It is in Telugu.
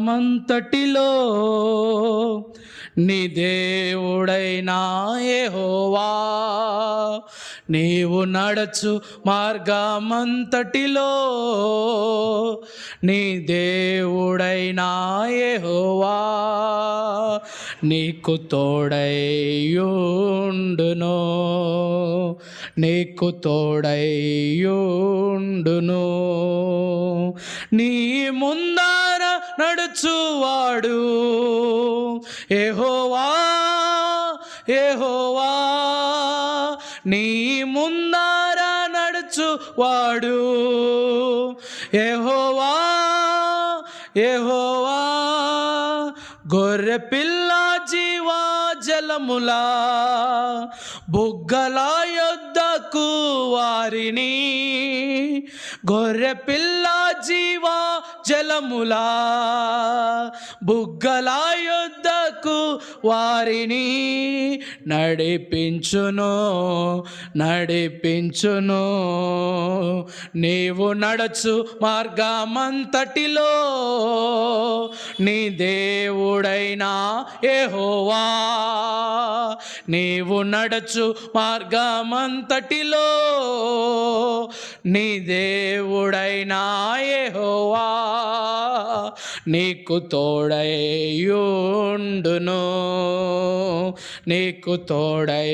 మంతటిలో నీ దేవుడైనా యెహోవా, నీవు నడచు మార్గమంతటిలో నీ దేవుడైనా యెహోవా నీకు తోడైయుండును, నీకు తోడైయుండును. నీ ముందర నడుచువాడు యెహోవా, యెహోవా, నీ ముందర నడుచువాడు యెహోవా, యెహోవా. గొర్రె పిల్ల జీవా జలములా బుగ్గల యొద్దకు వారిని, గొర్రె పిల్ల జీవా జలములా బుగ్గల యొద్దకు వారిని నడిపించును, నడిపించును. నీవు నడచు మార్గమంతటిలో నీ దేవుడైనా యెహోవా, నీవు నడచు మార్గమంతటిలో నీ దేవుడైనా యెహోవా నీకు తోడైయుండును, నీకు తోడైయుండును.